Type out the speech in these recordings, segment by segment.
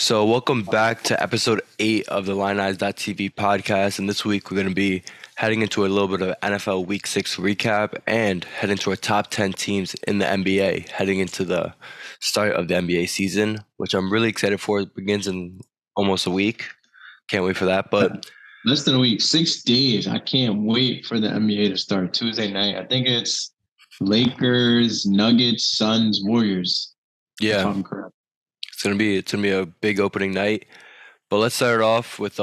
So, welcome back to episode 8 of the LionEyes.tv podcast. And this week, we're going to be heading into a little bit of NFL Week 6 recap and heading to our top 10 teams in the NBA, heading into the start of the NBA season, which I'm really excited for. It begins in almost a week. Can't wait for that. But Less than a week, 6 days. I can't wait for the NBA to start Tuesday night. I think it's Lakers, Nuggets, Suns, Warriors, if yeah, I'm correct. it's gonna be a big opening night. But let's start it off with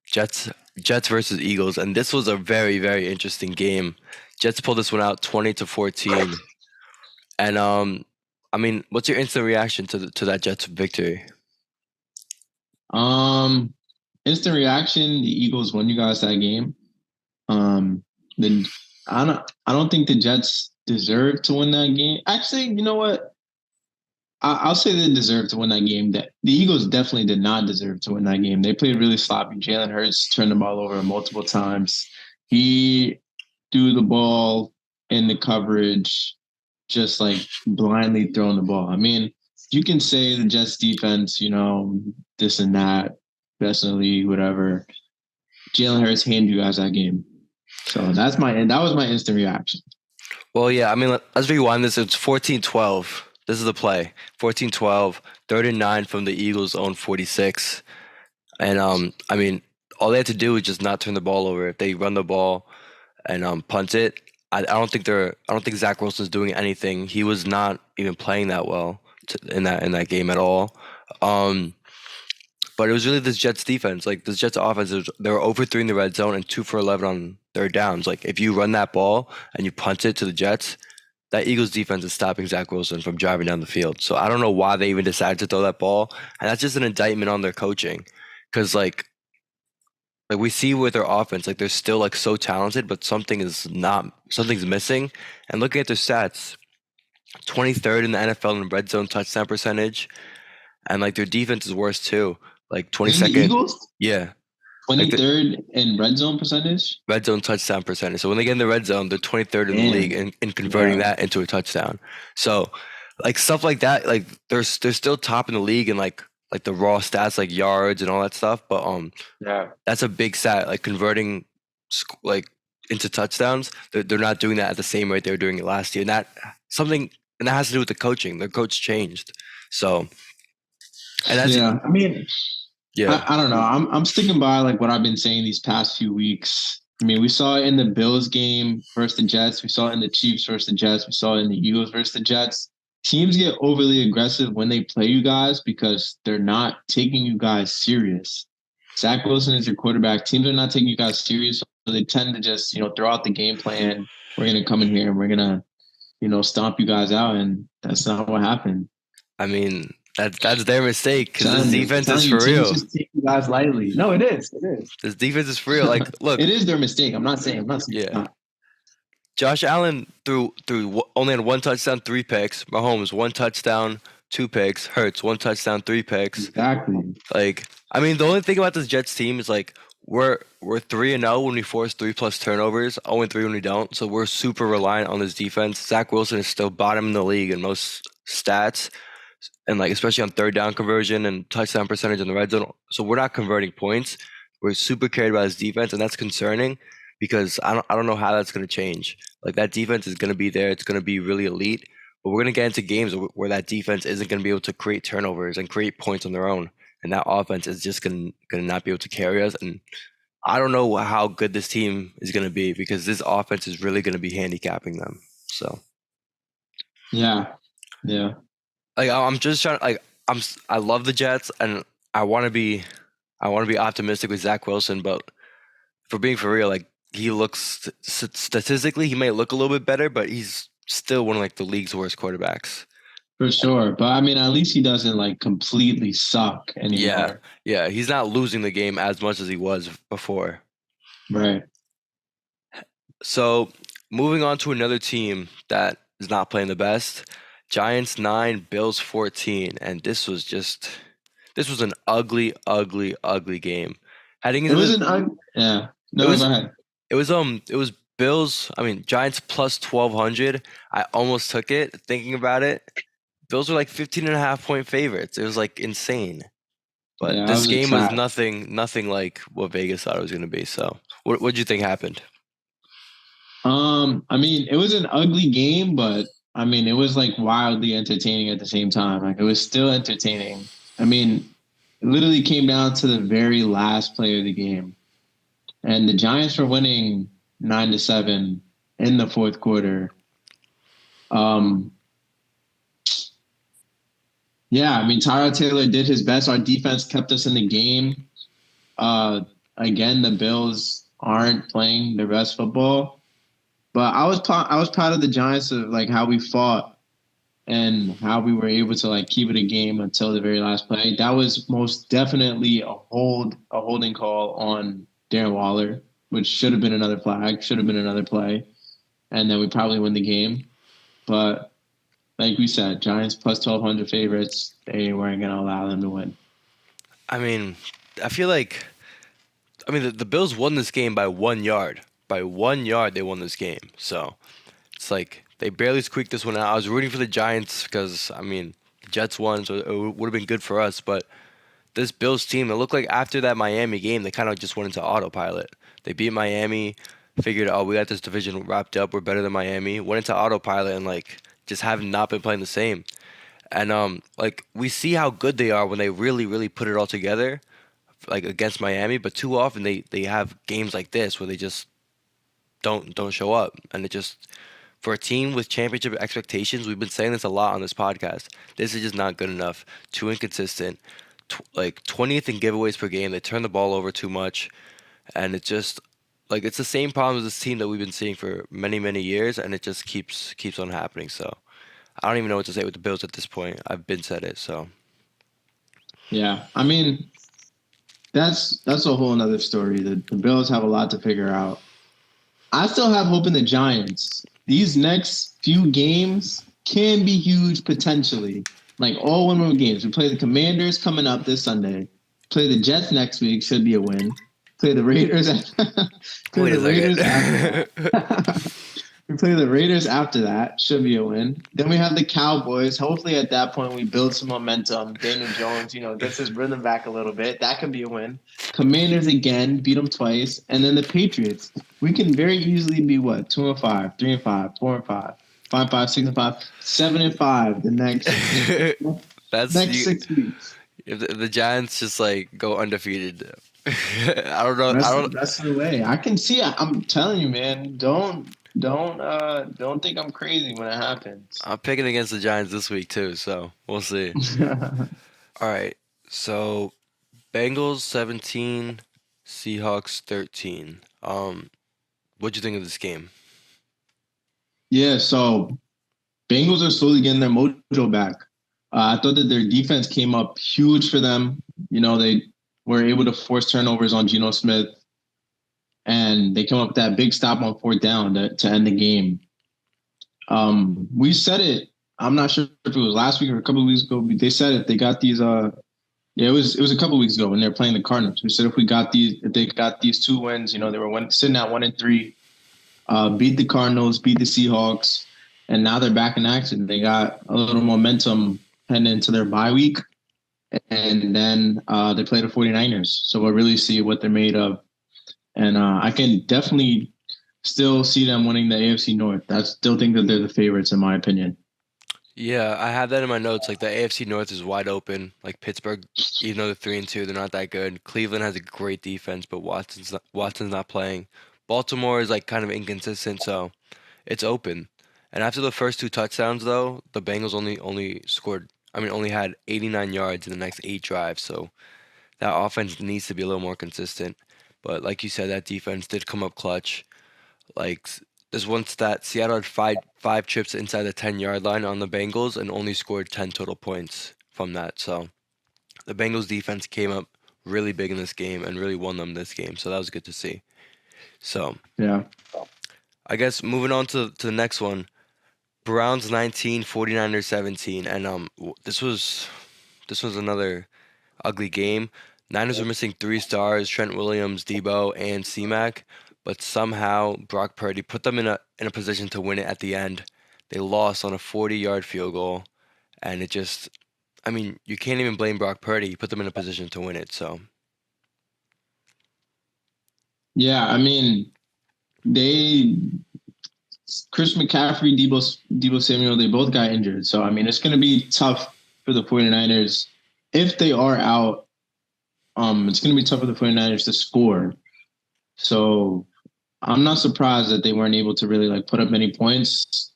Jets Jets versus Eagles, and this was a very, very interesting game. Jets pulled this one out 20-14. And I mean, what's your instant reaction to that Jets victory? Um, Instant reaction, the Eagles won you guys that game. Then I don't think the Jets deserve to win that game. Actually, you know what? I'll say they deserve to win that game. That the Eagles definitely did not deserve to win that game. They played really sloppy. Jalen Hurts turned the ball over multiple times. He threw the ball in the coverage, just like blindly throwing the ball. I mean, you can say the Jets defense, this and that, best in the league, whatever. Jalen Hurts handed you guys that game. So that was my instant reaction. Well, yeah, I mean, let's rewind this. It's 14-12. This is the play. 14-12, 39 from the Eagles' own 46. And I mean, all they had to do was just not turn the ball over. If they run the ball and punt it, I don't think Zach Wilson's doing anything. He was not even playing that well in that game at all. Um, But it was really this Jets defense, like this Jets offense. They were over 3 in the red zone and 2 for 11 on third downs. Like if you run that ball and you punt it to the Jets, that Eagles defense is stopping Zach Wilson from driving down the field. So I don't know why they even decided to throw that ball, and that's just an indictment on their coaching, because like we see with their offense, like they're still like so talented, but something's missing. And looking at their stats, 23rd in the NFL in red zone touchdown percentage, and like their defense is worse too. Like And the 22nd, Eagles, yeah. Like the 23rd in red zone percentage. red zone touchdown percentage. So when they get in the red zone, they're 23rd in the league Damn. in converting Yeah. that into a touchdown. So like stuff like that, like they're still top in the league in like the raw stats like yards and all that stuff. But Yeah. that's a big stat. Like converting like into touchdowns, they're not doing that at the same rate they were doing it last year. And that has to do with the coaching. Their coach changed. So and that's Yeah. I mean, yeah. I don't know. I'm sticking by like what I've been saying these past few weeks. I mean, we saw it in the Bills game versus the Jets. We saw it in the Chiefs versus the Jets. We saw it in the Eagles versus the Jets. Teams get overly aggressive when they play you guys because they're not taking you guys serious. Zach Wilson is your quarterback. Teams are not taking you guys serious, so they tend to just throw out the game plan. We're gonna come in here and we're gonna stomp you guys out, and that's not what happened. I mean that's their mistake because this Telling you, defense is telling you, for teams real. just take you guys lightly. No, it is. It is. This defense is for real. Like, look, It is their mistake. I'm not saying. I'm not saying it's yeah. not. Josh Allen only had 1 touchdown, 3 picks. Mahomes 1 touchdown, 2 picks. Hurts 1 touchdown, 3 picks. Exactly. Like, I mean, the only thing about this Jets team is like we're 3-0 when we force 3+ turnovers, 0-3 when we don't. So we're super reliant on this defense. Zach Wilson is still bottom in the league in most stats, and like especially on third down conversion and touchdown percentage in the red zone. So we're not converting points. We're super carried by his defense, and that's concerning because I don't know how that's going to change. Like that defense is going to be there. It's going to be really elite, but we're going to get into games where that defense isn't going to be able to create turnovers and create points on their own, and that offense is just going to not be able to carry us. And I don't know how good this team is going to be because this offense is really going to be handicapping them. So Yeah. Yeah. like I'm just trying like I love the Jets and I want to be I want to be optimistic with Zach Wilson, but for being for real, like he looks statistically he might look a little bit better, but he's still one of like the league's worst quarterbacks. For sure. But I mean, at least he doesn't like completely suck Yeah, anymore. yeah, he's not losing the game as much as he was before. Right. So moving on to another team that is not playing the best, Giants 9, Bills 14, and this was an ugly, ugly, ugly game. Heading It into was this, yeah. it No, go was ahead. it was Bills. I mean Giants plus 1200. I almost took it thinking about it. Bills were like 15 and a half point favorites. It was like insane. But Yeah, that this was a game was trap. nothing like what Vegas thought it was going to be. So, what do you think happened? I mean, it was an ugly game, but I mean, it was like wildly entertaining at the same time. Like it was still entertaining. I mean, it literally came down to the very last play of the game, and the Giants were winning 9-7 in the fourth quarter. Um, yeah, I mean, Tyrod Taylor did his best. Our defense kept us in the game. Uh, Again, the Bills aren't playing their best football, but I was proud of the Giants of like how we fought and how we were able to like keep it a game until the very last play. That was most definitely a holding call on Darren Waller, which should have been another flag, should have been another play, and then we probably win the game. But like we said, Giants plus 1,200 favorites. They weren't going to allow them to win. I mean, I feel like the Bills won this game by 1 yard. By 1 yard, they won this game. So it's like they barely squeaked this one out. I was rooting for the Giants because the Jets won, so it would have been good for us. But this Bills team, it looked like after that Miami game, they kind of just went into autopilot. They beat Miami, figured, oh, we got this division wrapped up. We're better than Miami. Went into autopilot and like just have not been playing the same. And like we see how good they are when they really, really put it all together, like against Miami. But too often they have games like this where they just don't show up, and it just for a team with championship expectations, we've been saying this a lot on this podcast. This is just not good enough. Too inconsistent. Like 20th in giveaways per game. They turn the ball over too much, and it just like it's the same problem as this team that we've been seeing for many many years, and it just keeps on happening. So I don't even know what to say with the Bills at this point. I've been said it. So Yeah, I mean that's a whole another story. The Bills have a lot to figure out. I still have hope in the Giants. These next few games can be huge potentially. Like all one-win games. We play the Commanders coming up this Sunday. Play the Jets next week, should be a win. Play the Raiders. Play wait the a Raiders after second. that. We play the Raiders after that, should be a win. Then we have the Cowboys. Hopefully, at that point, we build some momentum. Daniel Jones, gets his rhythm back a little bit. That could be a win. Commanders again, beat them twice, and then the Patriots. We can very easily be what 2-5, 3-5, 4-5, 5-5, 6-5, 7-5. The That's next you. 6 weeks. If the Giants just like go undefeated, I don't know. I don't. That's the way. I can see it. I'm telling you, man. Don't think I'm crazy when it happens. I'm picking against the Giants this week too, so we'll see. All right. So Bengals 17, Seahawks 13. What'd you think of this game? Yeah, so Bengals are slowly getting their mojo back. I thought that their defense came up huge for them. They were able to force turnovers on Geno Smith, and they come up with that big stop on fourth down to end the game. We said it. I'm not sure if it was last week or a couple of weeks ago. But they said it. They got these. Yeah, it was a couple of weeks ago when they were playing the Cardinals. We said if they got these 2 wins, they were sitting at 1-3. Beat the Cardinals, beat the Seahawks, and now they're back in action. They got a little momentum heading into their bye week, and then they play the 49ers. So we'll really see what they're made of. And I can definitely still see them winning the AFC North. I still think that they're the favorites, in my opinion. Yeah, I have that in my notes. Like the AFC North is wide open. Like Pittsburgh, even though they're 3-2, they're not that good. Cleveland has a great defense, but Watson's not playing. Baltimore is like kind of inconsistent, so it's open. And after the first two touchdowns, though, the Bengals only scored. Only had 89 yards in the next 8 drives. So that offense needs to be a little more consistent. But like you said, that defense did come up clutch. Like there's one stat: Seattle had five trips inside the 10-yard line on the Bengals and only scored 10 total points from that. So the Bengals defense came up really big in this game and really won them this game. So that was good to see. So Yeah. I guess moving on to the next one, Browns 19, 49ers 17, and this was another ugly game. Niners were missing three stars: Trent Williams, Debo, and C-Mac, but somehow Brock Purdy put them in a position to win it at the end. They lost on a 40-yard field goal, and it just, I mean, you can't even blame Brock Purdy. He put them in a position to win it. So Yeah, I mean, they Chris McCaffrey, Debo Samuel, they both got injured. So I mean, it's going to be tough for the 49ers if they are out. It's going to be tough for the 49ers to score. So I'm not surprised that they weren't able to really like put up any points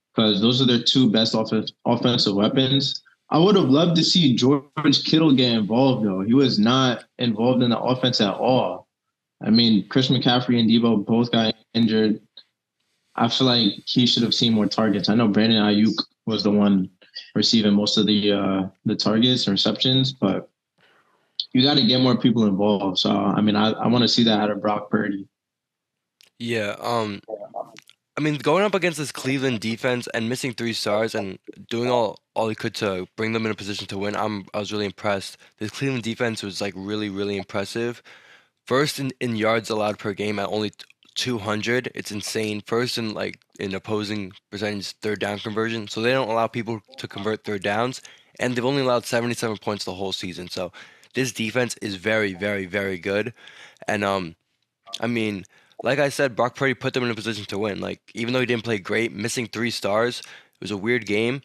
because those are their two best offensive weapons. I would have loved to see George Kittle get involved though. He was not involved in the offense at all. I mean, Chris McCaffrey and Debo both got injured. I feel like he should have seen more targets. I know Brandon Ayuk was the one receiving most of the targets and receptions, but you got to get more people involved. So I mean, I want to see that out of Brock Purdy. yeah, I mean, going up against this Cleveland defense and missing 3 stars and doing all he could to bring them in a position to win, I was really impressed. This Cleveland defense was like really really impressive. First in yards allowed per game at only 200. It's insane. First in like in opposing percentage third down conversion. So they don't allow people to convert third downs, and they've only allowed 77 points the whole season. So this defense is very very very good, and I mean, like I said, Brock Purdy put them in a position to win. Like even though he didn't play great, missing 3 stars, it was a weird game,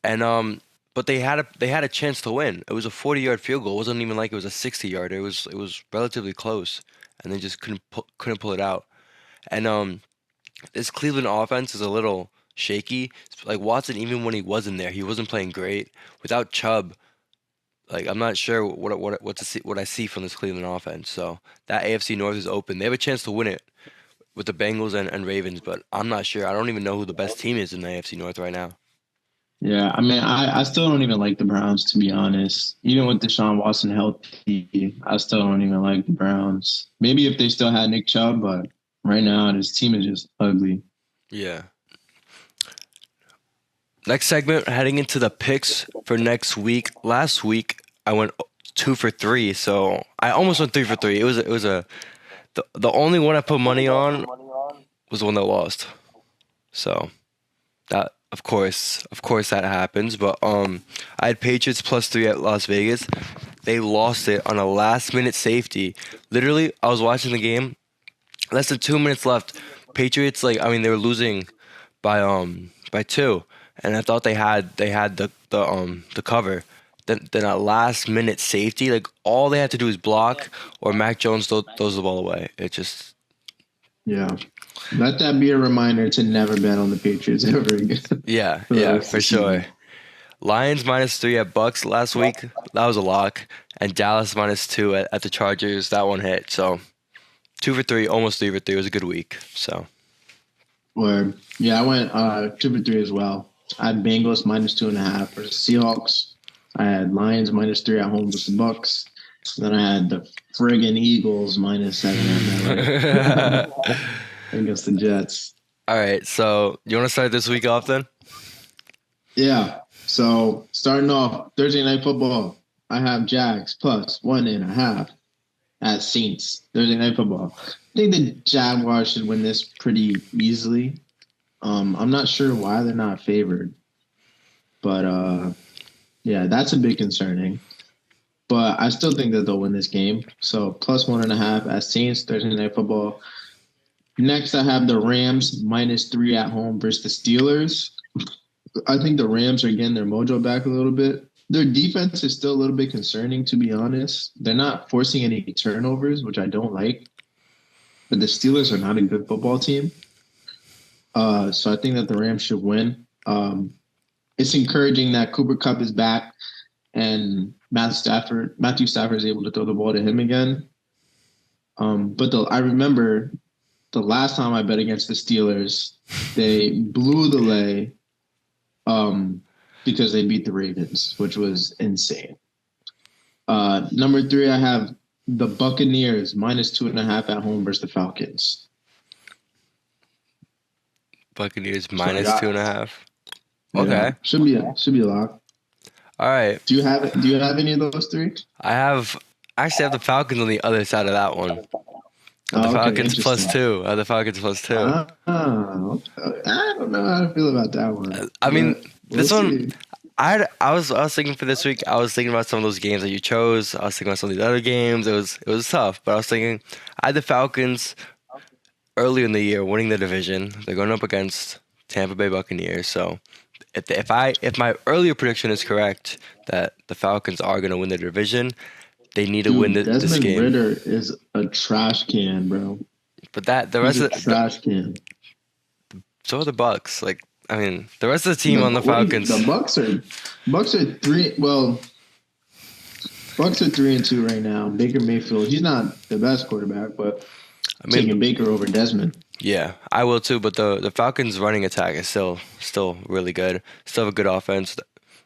and but they had a chance to win. It was a 40-yard field goal. It wasn't even like it was a 60-yard. It was relatively close, and they just couldn't pull it out. And this Cleveland offense is a little shaky. Like Watson, even when he wasn't there, he wasn't playing great. Without Chubb, like I'm not sure what I see from this Cleveland offense. So that AFC North is open. They have a chance to win it with the Bengals and Ravens, but I'm not sure. I don't even know who the best team is in the AFC North right now. Yeah, I mean, I still don't even like the Browns to be honest. Even with Deshaun Watson healthy, I still don't even like the Browns. Maybe if they still had Nick Chubb, but right now this team is just ugly. Yeah. Next segment, heading into the picks for next week. Last week I went 2 for 3, so I almost went 3 for 3. The only one I put money on was the one that lost. So that of course that happens. But I had Patriots +3 at Las Vegas. They lost it on a last minute safety. Literally, I was watching the game, less than 2 minutes left. Patriots they were losing by 2, and I thought they had the cover. Then a last minute safety, like all they had to do is block, or Mac Jones throws the ball away. It just Yeah. Let that be a reminder to never bet on the Patriots ever again. yeah For the yeah rest of for the sure. season. Lions -3 at Bucks last week. That was a lock, and Dallas -2 at the Chargers. That one hit. So 2 for 3, almost 3 for 3. It was a good week. So Or yeah, I went 2 for 3 as well. I had Bengals -2.5 versus Seahawks. I had Lions -3 at home versus the Bucks. Then I had the friggin' Eagles -7 at all against the Jets. right. So you want to start this week off then? Yeah. So starting off Thursday night football, I have Jags +1.5 at Saints. Thursday night football. I think the Jaguars should win this pretty easily. I'm not sure why they're not favored, but yeah, that's a bit concerning. But I still think that they'll win this game. So +1.5 at Saints Thursday night football. Next, I have the Rams -3 at home versus the Steelers. I think the Rams are getting their mojo back a little bit. Their defense is still a little bit concerning, to be honest. They're not forcing any turnovers, which I don't like. But the Steelers are not a good football team. So I think that the Rams should win. It's encouraging that Cooper Kupp is back and Matthew Stafford is able to throw the ball to him again. But I remember the last time I bet against the Steelers, they blew the lay because they beat the Ravens, which was insane. Number 3, I have the Buccaneers -2.5 at home versus the Falcons. Buccaneers So yeah, -2.5. yeah, Okay. should be a lock. All right. Do you have any of those 3? I have actually have the Falcons on the other side of that one. The Oh, okay, Falcons interesting. +2. The Falcons +2. Okay. I don't know how to feel about that one, I mean, but we'll this one see. I was thinking for this week. I was thinking about some of those games that you chose. I was thinking about some of the other games. It was tough, but I was thinking I had the Falcons early in the year winning the division. They're going up against Tampa Bay Buccaneers. So if my earlier prediction is correct that the Falcons are going to win the division, they need to win Dude, this Desmond game. Ritter is a trash can, bro. But the He's rest a of trash can. so are the Bucks. Like I mean, the rest of the team on the Wait, Falcons. The Bucks are three. Well, Bucks are 3-2 right now. Baker Mayfield, he's not the best quarterback, but I mean, taking Baker over Desmond. yeah, I will too. But the Falcons' running attack is still really good. Still have a good offense.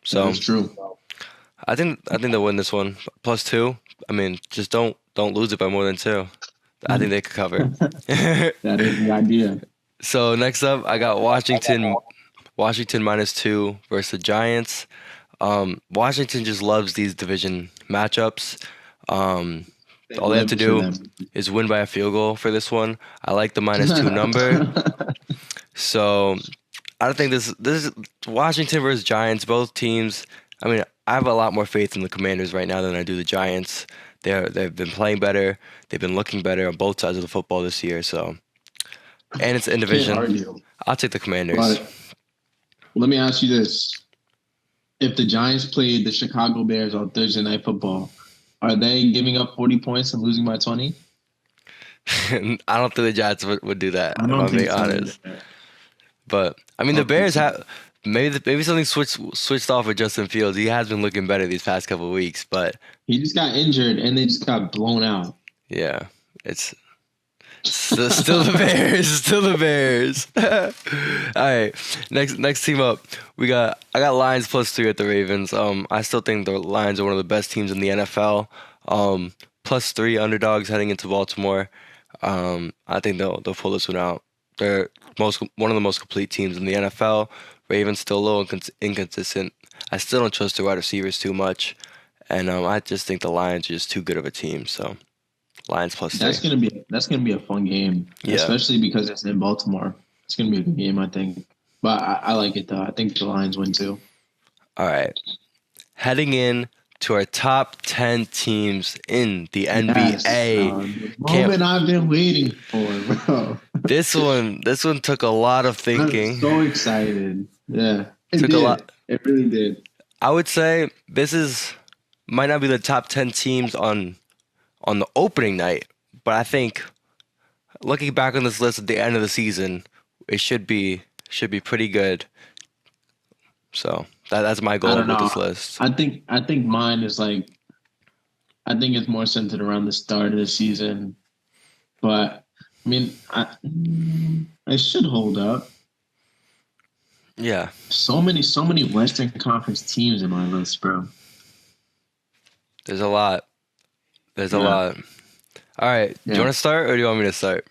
So That's true. I think they'll win this one. +2. I mean, just don't lose it by more than 2. I think they could cover. That is the idea. So next up, I got Washington -2 versus the Giants. Washington just loves these division matchups. All they have to do is win by a field goal for this one. I like the -2 number. So I don't think this is Washington versus Giants. Both teams. I mean, I have a lot more faith in the Commanders right now than I do the Giants. They've been playing better. They've been looking better on both sides of the football this year. So, and it's in Can't division. argue. I'll take the Commanders. But let me ask you this: if the Giants played the Chicago Bears on Thursday Night Football, are they giving up 40 points and losing by 20? I don't think the Giants would do that. I If don't I'm think being so. honest. But I mean, the Bears have maybe something switched off with Justin Fields. He has been looking better these past couple of weeks, but He just got injured and they just got blown out. yeah, it's still the Bears. Still the Bears. All right, next team up, I got Lions +3 at the Ravens. I still think the Lions are one of the best teams in the NFL. +3 underdogs heading into Baltimore. I think they'll pull this one out. They're one of the most complete teams in the NFL. Ravens still a little inconsistent. I still don't trust the wide receivers too much, and I just think the Lions are just too good of a team. So Lions +3. That's gonna be a fun game, Yeah. especially because it's in Baltimore. It's gonna be a good game, I think. But I like it though. I think the Lions win too. All right, heading in to our top 10 teams in the NBA. Yes, the moment I've been waiting for, bro. This one took a lot of thinking. I'm so excited. Yeah, it Took a did. lot. It really did. I would say might not be the top 10 teams on the opening night, but I think looking back on this list at the end of the season, it should be pretty good. So that's my I goal don't with know. this list. I think mine is like. I think it's more centered around the start of the season, but I mean, I should hold up. Yeah, So many Western Conference teams in my list, bro. there's a lot. There's a Yeah. lot. All right, do you Yeah. want to start or do you want me to start?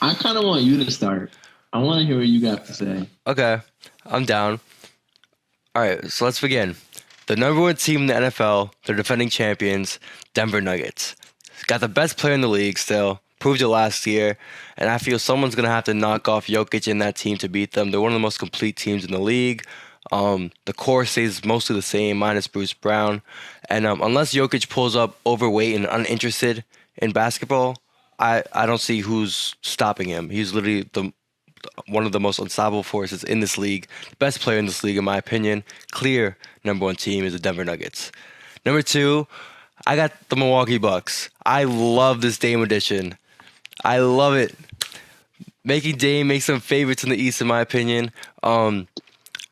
I kind of want you to start. I want to hear what you got to say. Okay, I'm down. All right, so let's begin. The number 1 team in the NFL, they're defending champions, Denver Nuggets. Got the best player in the league still, proved it last year, and I feel someone's going to have to knock off Jokic in that team to beat them. They're one of the most complete teams in the league. The core stays mostly the same, minus Bruce Brown. And unless Jokic pulls up overweight and uninterested in basketball, I don't see who's stopping him. He's literally one of the most unstoppable forces in this league. The best player in this league, in my opinion. Clear number 1 team is the Denver Nuggets. Number 2, I got the Milwaukee Bucks. I love this Dame edition. I love it. Making Dame make some favorites in the East, in my opinion.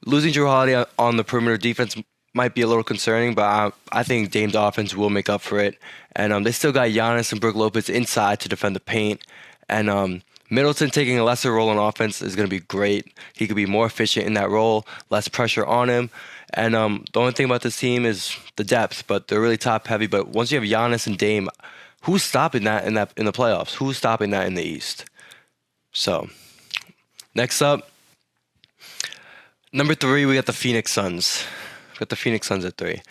Losing Drew Holiday on the perimeter defense might be a little concerning, but I think Dame's offense will make up for it. And they still got Giannis and Brook Lopez inside to defend the paint. And Middleton taking a lesser role on offense is going to be great. He could be more efficient in that role, less pressure on him. And the only thing about this team is the depth, but they're really top heavy. But once you have Giannis and Dame, who's stopping that in the playoffs? Who's stopping that in the East? So, next up, number 3, we got the Phoenix Suns. We got the Phoenix Suns at 3.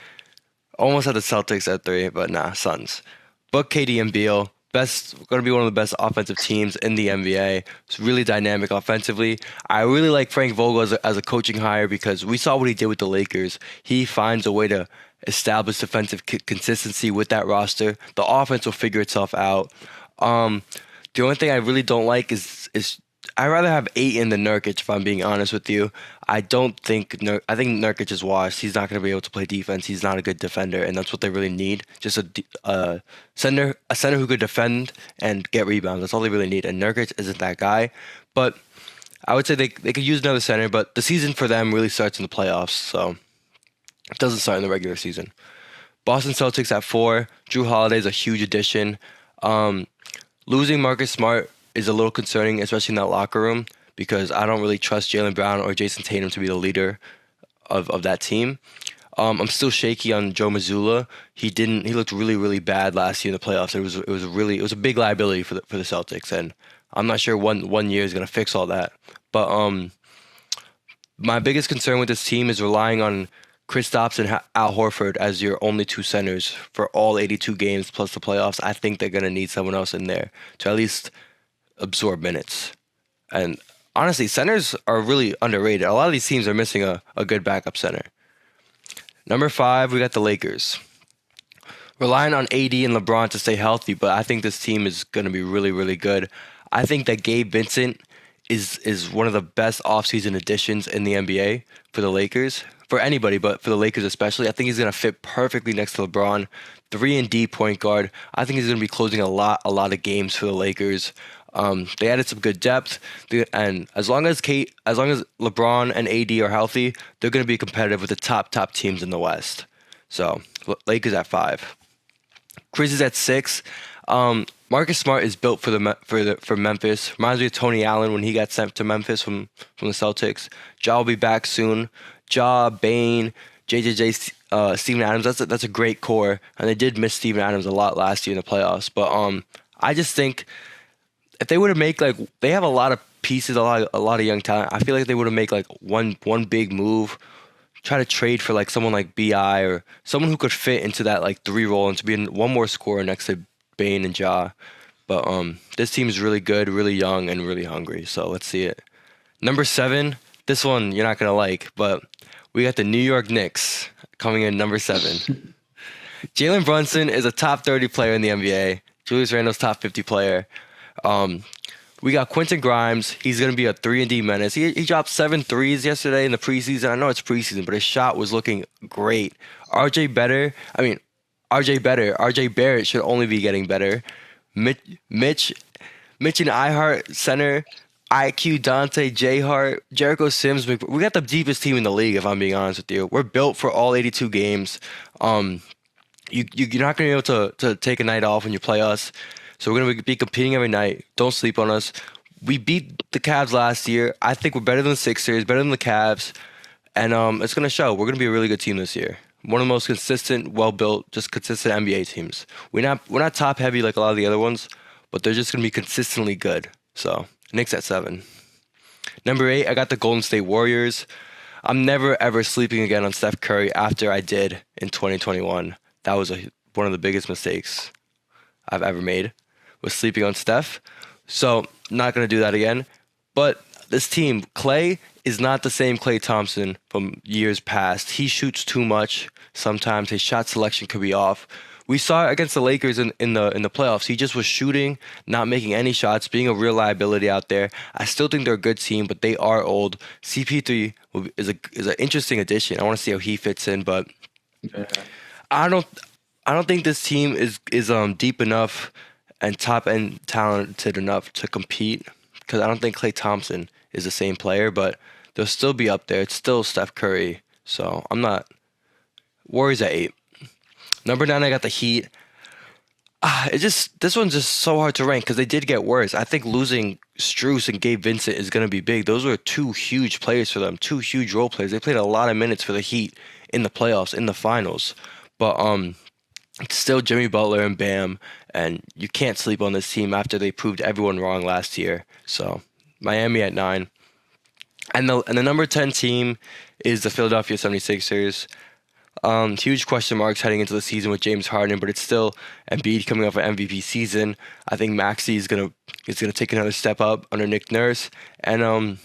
Almost had the Celtics at 3, but nah, Suns. Book KD and Beal. going to be one of the best offensive teams in the NBA. It's really dynamic offensively. I really like Frank Vogel as a coaching hire because we saw what he did with the Lakers. He finds a way to establish defensive consistency with that roster. The offense will figure itself out. The only thing I really don't like is I'd rather have Ayton than Nurkic, if I'm being honest with you. I think Nurkic is washed. He's not going to be able to play defense. He's not a good defender, and that's what they really need. Just a center who could defend and get rebounds. That's all they really need. And Nurkic isn't that guy. But I would say they could use another center, but the season for them really starts in the playoffs, so it doesn't start in the regular season. Boston Celtics at 4. Drew Holiday is a huge addition. Losing Marcus Smart is a little concerning, especially in that locker room, because I don't really trust Jaylen Brown or Jason Tatum to be the leader of that team. I'm still shaky on Joe Mazzulla. He looked really, really bad last year in the playoffs. It was a big liability for the Celtics, and I'm not sure one year is gonna fix all that. But my biggest concern with this team is relying on Kristaps and Al Horford as your only two centers for all 82 games plus the playoffs. I think they're gonna need someone else in there to at least absorb minutes. And honestly, centers are really underrated. A lot of these teams are missing a good backup center. Number 5, we got the Lakers. Relying on AD and LeBron to stay healthy, but I think this team is going to be really, really good. I think that Gabe Vincent is one of the best offseason additions in the NBA for the Lakers. For anybody, but for the Lakers especially. I think he's going to fit perfectly next to LeBron. 3-and-D point guard. I think he's going to be closing a lot of games for the Lakers. They added some good depth, and as long as LeBron and AD are healthy, they're going to be competitive with the top teams in the West. So Lakers at 5, Grizzlies at 6. Marcus Smart is built for Memphis. Reminds me of Tony Allen when he got sent to Memphis from the Celtics. Ja will be back soon. Ja, Bane, JJJ, Steven Adams. That's a great core, and they did miss Steven Adams a lot last year in the playoffs. But I just think if they would have made they have a lot of pieces, a lot of young talent. I feel like they would have made one big move, try to trade for someone like Bi or someone who could fit into that 3 role and to be one more scorer next to Bane and Ja. But this team is really good, really young, and really hungry. So let's see it. Number 7, this one you're not gonna like, but we got the New York Knicks coming in number 7. Jalen Brunson is a top 30 player in the NBA. Julius Randle's top 50 player. We got Quentin Grimes. He's going to be a 3-and-D menace. He dropped 7 threes yesterday in the preseason. I know it's preseason, but his shot was looking great. RJ Barrett should only be getting better. Mitch and iHeart center. IQ, Dante, J Hart, Jericho Sims. We got the deepest team in the league, if I'm being honest with you. We're built for all 82 games. You're not going to be able to take a night off when you play us. So we're going to be competing every night. Don't sleep on us. We beat the Cavs last year. I think we're better than the Sixers, better than the Cavs. And it's going to show. We're going to be a really good team this year. One of the most consistent, well-built, just consistent NBA teams. We're not top-heavy like a lot of the other ones, but they're just going to be consistently good. So Knicks at 7. Number 8, I got the Golden State Warriors. I'm never, ever sleeping again on Steph Curry after I did in 2021. That was one of the biggest mistakes I've ever made, was sleeping on Steph. So not going to do that again. But this team, Klay is not the same Klay Thompson from years past. He shoots too much. Sometimes his shot selection could be off. We saw it against the Lakers in the playoffs. He just was shooting, not making any shots, being a real liability out there. I still think they're a good team, but they are old. CP3 is an interesting addition. I want to see how he fits in, but I don't think this team is deep enough and top end talented enough to compete, because I don't think Klay Thompson is the same player, but they'll still be up there. It's still Steph Curry, so I'm not. Warriors at 8. Number 9, I got the Heat. This one's just so hard to rank because they did get worse. I think losing Strus and Gabe Vincent is going to be big. Those were 2 huge players for them, 2 huge role players. They played a lot of minutes for the Heat in the playoffs, in the finals. But it's still Jimmy Butler and Bam, and you can't sleep on this team after they proved everyone wrong last year. So Miami at 9. And the number 10 team is the Philadelphia 76ers. Huge question marks heading into the season with James Harden, but it's still Embiid coming off an MVP season. I think Maxey is gonna take another step up under Nick Nurse, and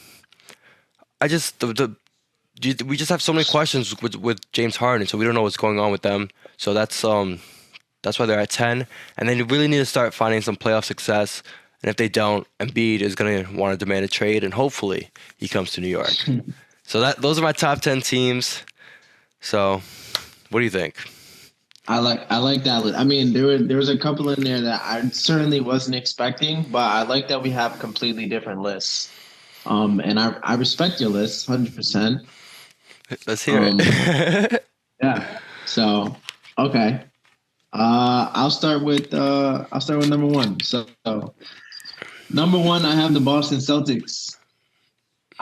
I just we just have so many questions with James Harden, so we don't know what's going on with them. So that's why they're at 10, and they really need to start finding some playoff success. And if they don't, Embiid is gonna want to demand a trade, and hopefully he comes to New York. So those are my top 10 teams. So, what do you think? I like that list. I mean, there was a couple in there that I certainly wasn't expecting, but I like that we have completely different lists. And I respect your list 100%. Let's hear Um, it. yeah. So, okay. I'll start with number one. So, number one, I have the Boston Celtics.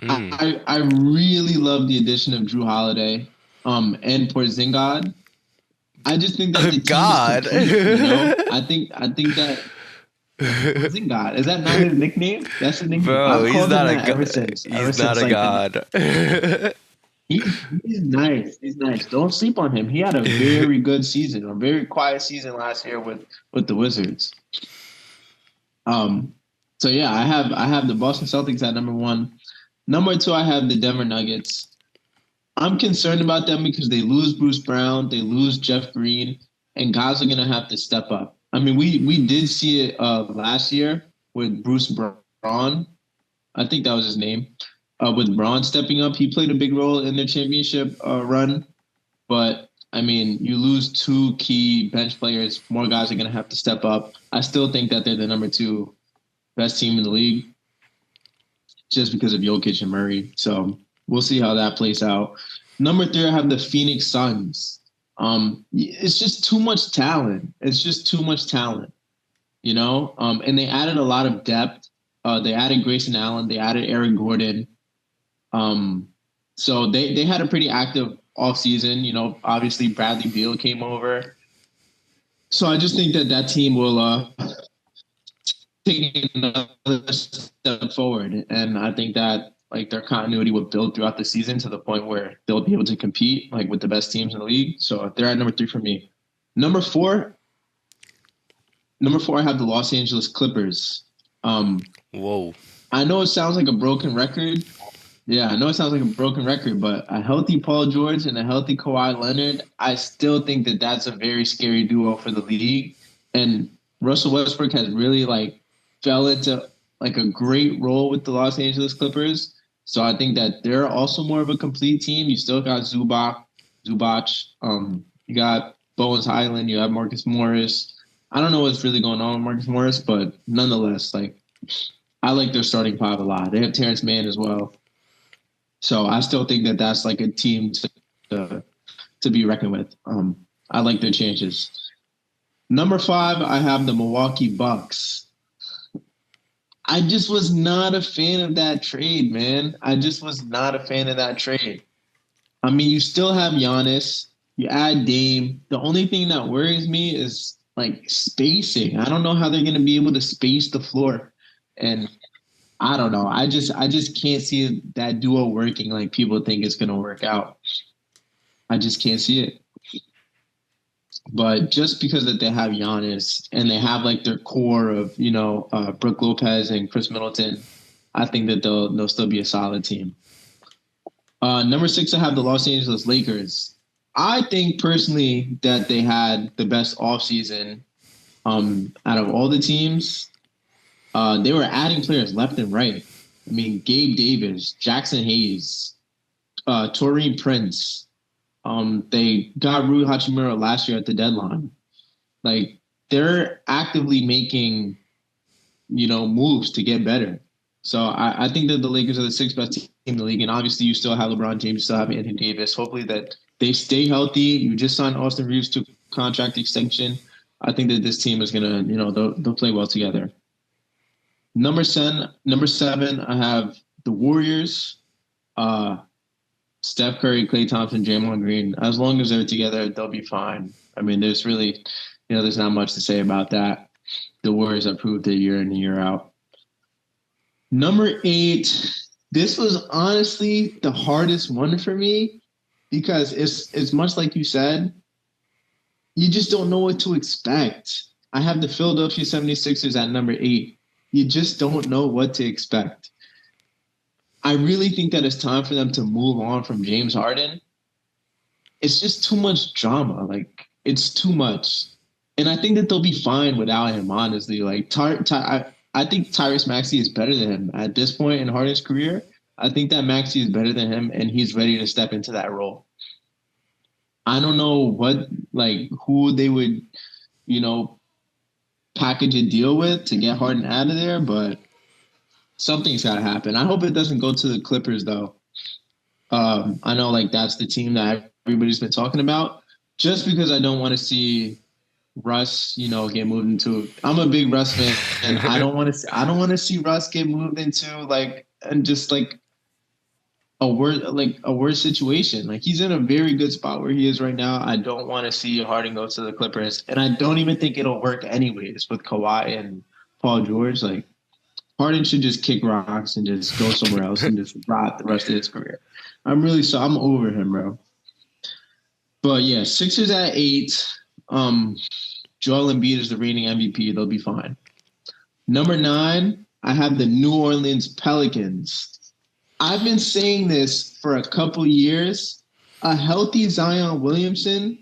Mm. I really love the addition of Drew Holiday, and Porzingis. I just think that the team God. is complete. I think that Porzingis, is that not his nickname? That's his nickname. Bro, I've he's called him not a that ever god. since. Ever He's not since a like god. he's nice. He's nice. Don't sleep on him. He had a very good season, a very quiet season last year with the Wizards. Um, so yeah, I have the Boston Celtics at number one. Number two, I have the Denver Nuggets. I'm concerned about them because they lose Bruce Brown, they lose Jeff Green, and guys are gonna have to step up. I mean, we did see it last year with Bruce Braun. I think that was his name. With Braun stepping up, he played a big role in their championship run. But I mean, you lose two key bench players. More guys are gonna have to step up. I still think that they're the number two best team in the league, just because of Jokic and Murray. So we'll see how that plays out. Number three, I have the Phoenix Suns. It's just too much talent. It's just too much talent, you know. And they added a lot of depth. They added Grayson Allen. They added Eric Gordon. So they had a pretty active offseason. You know, obviously Bradley Beal came over. So I just think that team will take another step forward, and I think that like their continuity will build throughout the season to the point where they'll be able to compete like with the best teams in the league. So they're at number three for me. Number four, I have the Los Angeles Clippers. Whoa. I know it sounds like a broken record. Yeah, I know it sounds like a broken record, but a healthy Paul George and a healthy Kawhi Leonard, I still think that that's a very scary duo for the league. And Russell Westbrook has really like fell into like a great role with the Los Angeles Clippers. So I think that they're also more of a complete team. You still got Zubac. You got Bones Highland. You have Marcus Morris. I don't know what's really going on with Marcus Morris, but nonetheless, like I like their starting five a lot. They have Terrence Mann as well. So I still think that that's like a team to be reckoned with. I like their chances. Number five, I have the Milwaukee Bucks. I just was not a fan of that trade, man. I just was not a fan of that trade. I mean, you still have Giannis. You add Dame. The only thing that worries me is like spacing. I don't know how they're going to be able to space the floor. And I don't know. I just can't see that duo working like people think it's going to work out. I just can't see it. But just because that they have Giannis and they have like their core of, you know, Brook Lopez and Chris Middleton, I think that they'll still be a solid team. Number six, I have the Los Angeles Lakers. I think personally that they had the best offseason out of all the teams. They were adding players left and right. I mean, Gabe Davis, Jackson Hayes, Taurean Prince. They got Rui Hachimura last year at the deadline. Like they're actively making, you know, moves to get better. So I think that the Lakers are the sixth best team in the league, and obviously you still have LeBron James, you still have Anthony Davis. Hopefully that they stay healthy. You just signed Austin Reeves to contract extension. I think that this team is gonna, you know, they'll play well together. Number seven, I have the Warriors. Steph Curry, Klay Thompson, Draymond Green. As long as they're together, they'll be fine. I mean, there's really, you know, there's not much to say about that. The Warriors have proved it year in and year out. Number eight, this was honestly the hardest one for me because it's much like you said, you just don't know what to expect. I have the Philadelphia 76ers at number 8. You just don't know what to expect. I really think that it's time for them to move on from James Harden. It's just too much drama. Like, it's too much. And I think that they'll be fine without him, honestly. Like, I think Tyrese Maxey is better than him at this point in Harden's career. I think that Maxey is better than him, and he's ready to step into that role. I don't know who they would, you know, package a deal with to get Harden out of there, but something's got to happen. I hope it doesn't go to the Clippers, though. I know, like, that's the team that everybody's been talking about, just because I don't want to see Russ, get moved into. I'm a big Russ fan, and I don't want to see Russ get moved into a worse situation. Like, he's in a very good spot where he is right now. I don't want to see Harden go to the Clippers, and I don't even think it'll work anyways with Kawhi and Paul George. Like, Harden should just kick rocks and just go somewhere else and just rot the rest of his career. I'm over him, bro. But yeah, Sixers at 8. Joel Embiid is the reigning MVP. They'll be fine. Number 9, I have the New Orleans Pelicans. I've been saying this for a couple years. A healthy Zion Williamson,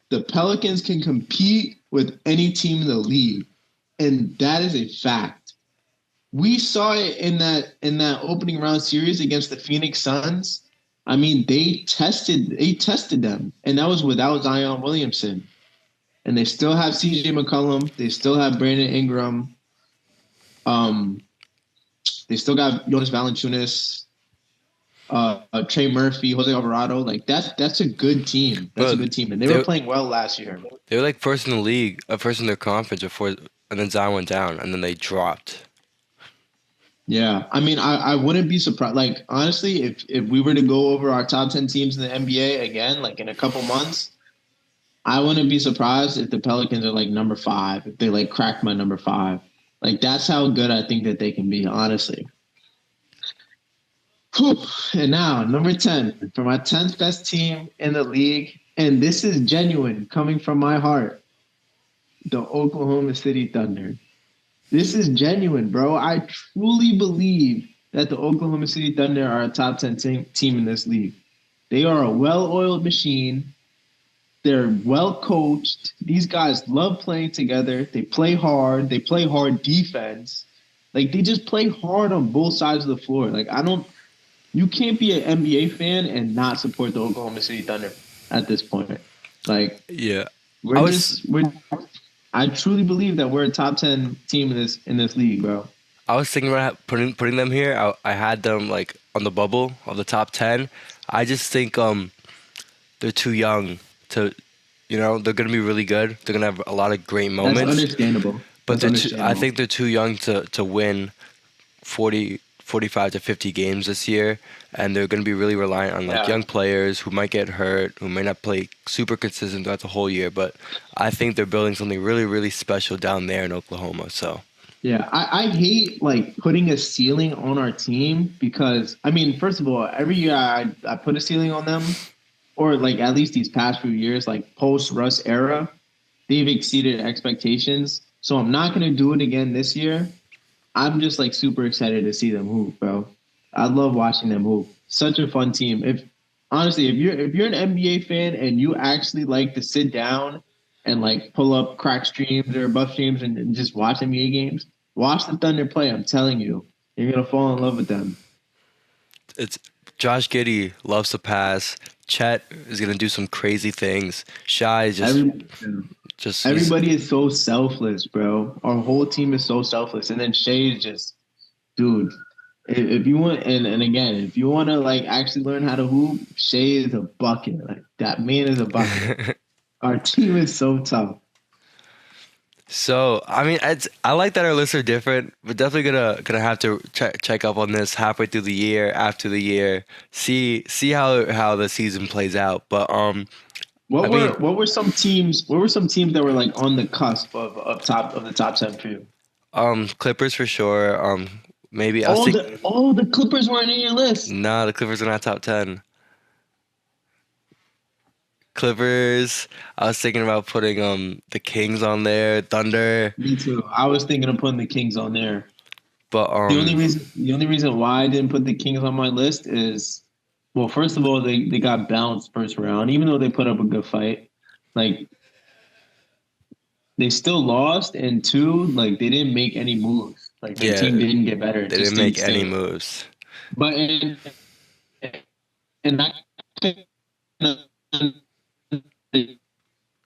the Pelicans can compete with any team in the league. And that is a fact. We saw it in that opening round series against the Phoenix Suns. I mean, they tested them, and that was without Zion Williamson. And they still have CJ McCollum. They still have Brandon Ingram. They still got Jonas Valanciunas, Trey Murphy, Jose Alvarado. Like, that's a good team. That's a good team, and they were playing well last year. They were like first in the league, first in their conference before, and then Zion went down, and then they dropped. Yeah, I mean, I wouldn't be surprised. Like, honestly, if we were to go over our top 10 teams in the NBA again, like in a couple months, I wouldn't be surprised if the Pelicans are like number 5, if they like crack my number 5. Like, that's how good I think that they can be, honestly. Whew. And now, number 10, for my 10th best team in the league, and this is genuine, coming from my heart, the Oklahoma City Thunder. This is genuine, bro. I truly believe that the Oklahoma City Thunder are a top 10 team in this league. They are a well-oiled machine. They're well coached. These guys love playing together. They play hard. They play hard defense. Like, they just play hard on both sides of the floor. Like, you can't be an NBA fan and not support the Oklahoma City Thunder at this point. Like, yeah, I truly believe that we're a top 10 team in this league, bro. I was thinking about putting them here. I had them like on the bubble of the top 10. I just think they're too young to, they're going to be really good. They're going to have a lot of great moments. That's understandable. But I think they're too young to win 45 to 50 games this year, and they're going to be really reliant on young players who might get hurt, who may not play super consistent throughout the whole year. But I think they're building something really, really special down there in Oklahoma. So yeah, I hate like putting a ceiling on our team because, I mean, first of all, every year I put a ceiling on them, or like at least these past few years, like post Russ era, they've exceeded expectations. So I'm not going to do it again this year. I'm just like super excited to see them hoop, bro. I love watching them hoop. Such a fun team. If you're an NBA fan and you actually like to sit down and like pull up crack streams or buff streams and just watch NBA games, watch the Thunder play. I'm telling you, you're gonna fall in love with them. It's Josh Giddey loves to pass. Chet is gonna do some crazy things. Shai is just everybody is so selfless, bro. Our whole team is so selfless, and then Shai is just, dude. If you want, and again, if you want to like actually learn how to hoop, Shai is a bucket. Like, that man is a bucket. Our team is so tough. So I mean, I like that our lists are different. We're definitely gonna have to check up on this halfway through the year, after the year, see how the season plays out. But what were some teams that were like on the cusp of the top 10 for you? Clippers for sure. Maybe the Clippers weren't in your list. No, the Clippers are not top 10. Clippers. I was thinking about putting the Kings on there, Thunder, Me too. I was thinking of putting the Kings on there. but The only reason why I didn't put the Kings on my list is, well, first of all, they got bounced first round, even though they put up a good fight. Like they still lost, and two, like they didn't make any moves. Like their yeah, team didn't get better; it they just didn't stayed make the any same. moves. But and I can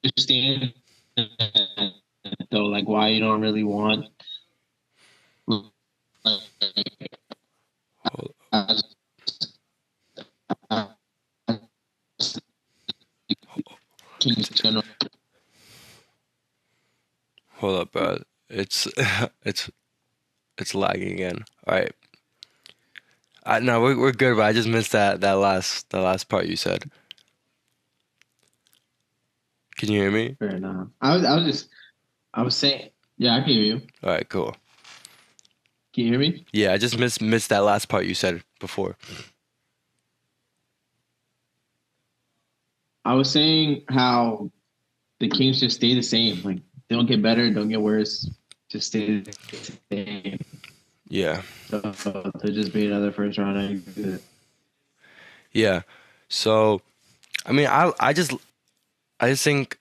understand though, like why you don't really want like, Hold, as, as Kings general. hold up, bro. It's it's it's lagging again. All right. No, we're good, but I just missed that last part you said. Can you hear me? Fair enough. I was saying, yeah, I can hear you. All right, cool. Can you hear me? Yeah, I just missed that last part you said before. I was saying how the Kings just stay the same. Like they don't get better, don't get worse, just stay the same. Yeah. So to just be another first round exit. Yeah. So, I mean, I just think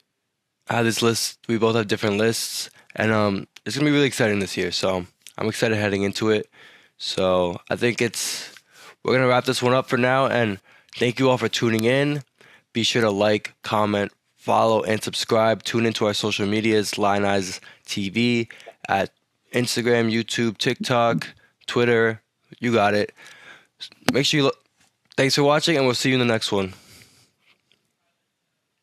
I have this list. We both have different lists, and it's gonna be really exciting this year. So I'm excited heading into it. So I think we're gonna wrap this one up for now, and thank you all for tuning in. Be sure to like, comment, follow, and subscribe. Tune into our social medias, Line Eyes TV, at Instagram, YouTube, TikTok, Twitter. You got it. Make sure you look. Thanks for watching, and we'll see you in the next one.